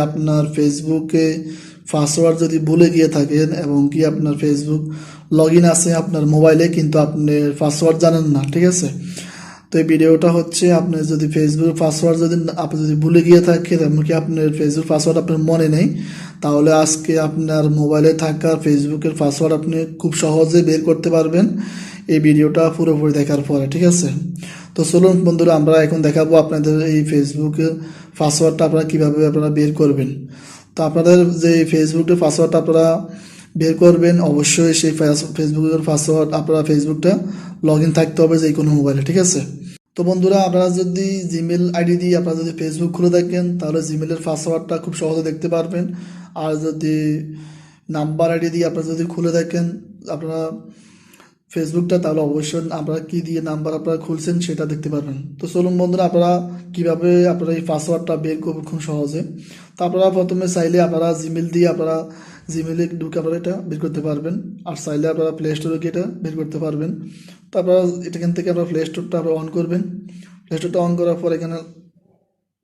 আপনার ফেসবুকে পাসওয়ার্ড যদি ভুলে গিয়ে থাকেন এবং কি আপনার ফেসবুক লগ ইন আছে আপনার মোবাইলে কিন্তু আপনি পাসওয়ার্ড জানেন না, ঠিক আছে। তো এই ভিডিওটা হচ্ছে আপনি যদি ফেসবুক পাসওয়ার্ড আপনি যদি ভুলে গিয়ে থাকেন এমনকি আপনার ফেসবুক পাসওয়ার্ড আপনার মনে নেই, তাহলে আজকে আপনার মোবাইলে থাকা ফেসবুকের পাসওয়ার্ড আপনি খুব সহজে বের করতে পারবেন এই ভিডিওটা পুরোপুরি দেখার পরে, ঠিক আছে। তো চলুন বন্ধুরা, আমরা এখন দেখাবো আপনাদের এই ফেসবুকের পাসওয়ার্ডটা আপনারা কীভাবে আপনারা বের করবেন। তো আপনাদের যে ফেসবুকের পাসওয়ার্ডটা আপনারা বের করবেন, অবশ্যই সেই ফেসবুকের পাসওয়ার্ড আপনারা ফেসবুকটা লগ ইন থাকতে হবে যে কোনো মোবাইলে, ঠিক আছে। তো বন্ধুরা, আপনারা যদি জিমেল আইডি দিয়ে আপনারা যদি ফেসবুক খুলে থাকেন তাহলে জিমেলের পাসওয়ার্ডটা খুব সহজে দেখতে পারবেন। আর যদি নাম্বার আইডি দিয়ে আপনারা যদি খুলে থাকেন আপনারা ফেসবুকটা, তাহলে অবশ্যই আপনারা কী দিয়ে নাম্বার আপনারা খুলছেন সেটা দেখতে পারবেন। তো চলুন বন্ধুরা, আপনারা কীভাবে আপনারা এই পাসওয়ার্ডটা বের করবেন খুব সহজে। তো আপনারা প্রথমে চাইলে আপনারা জিমেল দিয়ে আপনারা জিমেলে ঢুকে আপনারা এটা বের করতে পারবেন, আর চাইলে আপনারা প্লে স্টোরে গিয়ে এটা বের করতে পারবেন। তো আপনারা এখান থেকে আপনারা প্লে স্টোরটা আপনারা অন করবেন। প্লে স্টোরটা অন করার পর এখানে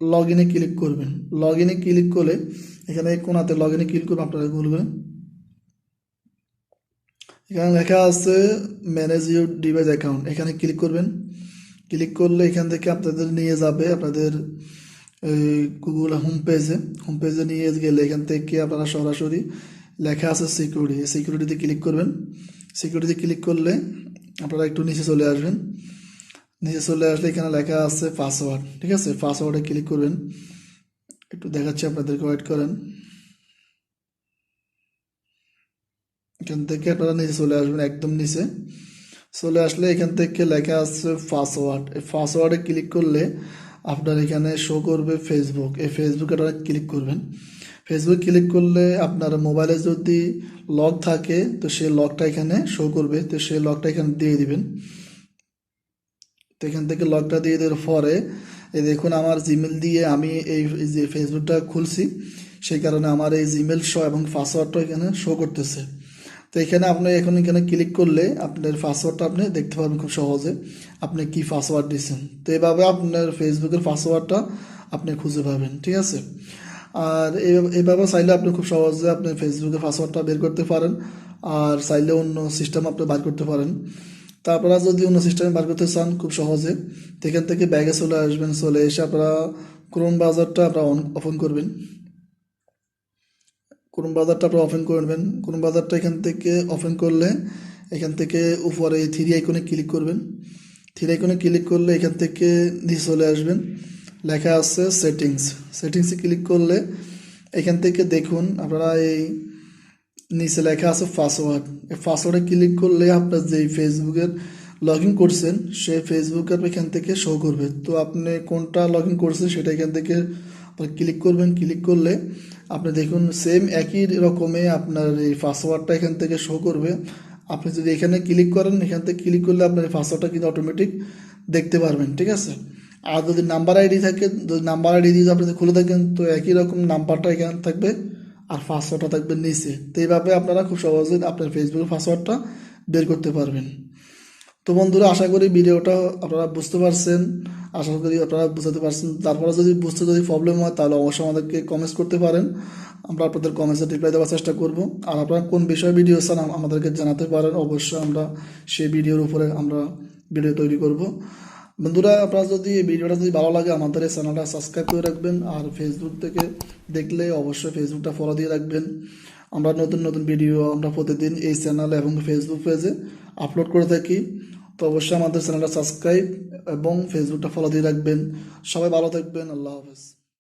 লগ ইনে ক্লিক করবেন। লগ ইনে ক্লিক করলে এখানে কোনাতে লগ ইনে ক্লিক করবেন, আপনারা গুগলে এখানে লেখা আছে ম্যানেজ ইউর ডিভাইস অ্যাকাউন্ট, এখানে ক্লিক করবেন। ক্লিক করলে এখান থেকে আপনাদের নিয়ে যাবে আপনাদের গুগল হোম পেজে নিয়ে গেলে এখান থেকে আপনারা সরাসরি লেখা আছে সিকিউরিটিতে ক্লিক করবেন। সিকিউরিটিতে ক্লিক করলে আপনারা একটু নিচে চলে আসবেন। নিচে চলে আসলে এখানে লেখা আছে পাসওয়ার্ড, ঠিক আছে। পাসওয়ার্ডে ক্লিক করবেন। একটু দেখাচ্ছি আপনাদেরকে, ওয়েট করেন। এখান থেকে আপনারা নিচে চলে আসবেন, একদম নিচে চলে আসলে এখান থেকে লেখা আছে পাসওয়ার্ড। এই পাসওয়ার্ডে ক্লিক করলে আপনার এখানে শো করবে ফেসবুক। এই ফেসবুকে আপনারা ক্লিক করবেন। ফেসবুক ক্লিক করলে আপনার মোবাইলে যদি লক থাকে তো সেই লকটা এখানে শো করবে, তো সেই লকটা এখানে দিয়ে দিবেন। তো এখান থেকে লকটা দিয়ে দেওয়ার পরে এই দেখুন আমার জিমেল দিয়ে আমি এই যে ফেসবুকটা খুলছি, সেই কারণে আমার এই জিমেল শো এবং পাসওয়ার্ডটা এখানে শো করতেছে। তো এখানে আপনি এখানে ক্লিক করলে আপনার পাসওয়ার্ডটা আপনি দেখতে পারবেন খুব সহজে আপনি কি পাসওয়ার্ড দিয়েছেন। তো এভাবে আপনার ফেসবুকের পাসওয়ার্ডটা আপনি খুঁজে পাবেন, ঠিক আছে। আর এইভাবে চাইলে আপনি খুব সহজে আপনি ফেসবুকের পাসওয়ার্ডটা বের করতে পারেন, আর চাইলে অন্য সিস্টেম আপনি বার করতে পারেন। তা আপনারা যদি অন্য সিস্টেমে বার করতে চান খুব সহজে, তো এখান থেকে ব্যাগে চলে আসবেন। চলে এসে আপনারা ক্রোম ব্রাউজারটা আপনারা ওপেন করবেন। ক্রোম ব্রাউজারটা আপনারা ওপেন করবেন। ক্রোম ব্রাউজারটা এখান থেকে ওপেন করলে এখান থেকে উপরে থ্রি আইকনে ক্লিক করবেন। থ্রি আইকনে ক্লিক করলে এখান থেকে নিচে চলে আসবেন, লেখা আছে সেটিংসে ক্লিক করলে এখান থেকে দেখুন আপনারা এই নিচে লেখা আছে পাসওয়ার্ড। এই পাসওয়ার্ডে ক্লিক করলে আপনার যেই ফেসবুকের লগ ইন করছেন সেই ফেসবুকের এখান থেকে শো করবে। তো আপনি কোনটা লগ ইন করছেন সেটা এখান থেকে ক্লিক করবেন। ক্লিক করলে আপনি দেখুন সেম একই রকমে আপনার এই পাসওয়ার্ডটা এখান থেকে শো করবে। আপনি যদি এখানে ক্লিক করেন, এখান থেকে ক্লিক করলে আপনার পাসওয়ার্ডটা কিন্তু অটোমেটিক দেখতে পারবেন, ঠিক আছে। আর যদি নাম্বার আইডি থাকে, যদি নাম্বার আইডি দিয়ে আপনি খুলে থাকেন তো একই রকম নাম্বারটা এখানে থাকবে আর পাসওয়ার্ডটা থাকবে নিচে। তো এইভাবে আপনারা খুব সহজে আপনার ফেসবুকের পাসওয়ার্ডটা বের করতে পারবেন। তো বন্ধুরা, আশা করি ভিডিওটা আপনারা বুঝতে পারছেন, আশা করি আপনারা বুঝতে পারছেন। তারপরে যদি বুঝতে প্রবলেম হয় তাহলে অবশ্যই আমাদেরকে কমেন্টস করতে পারেন, আমরা আপনাদের কমেন্টসে রিপ্লাই দেওয়ার চেষ্টা করব। আর আপনারা কোন বিষয়ে ভিডিও চান আমাদেরকে জানাতে পারেন, অবশ্যই আমরা সেই ভিডিওর উপরে আমরা ভিডিও তৈরি করব। বন্ধুরা, আপনারা যদি এই ভিডিওটা যদি ভালো লাগে আমাদের এই চ্যানেলটা সাবস্ক্রাইব করে রাখবেন, আর ফেসবুক থেকে দেখলে অবশ্যই ফেসবুকটা ফলো দিয়ে রাখবেন। আমরা নতুন নতুন ভিডিও আমরা প্রতিদিন এই চ্যানেলে এবং ফেসবুক পেজে আপলোড করে থাকি। তো অবশ্যই আমাদের চ্যানেলটা সাবস্ক্রাইব এবং ফেসবুকটা ফলো দিয়ে রাখবেন। সবাই ভালো থাকবেন। আল্লাহ হাফেজ।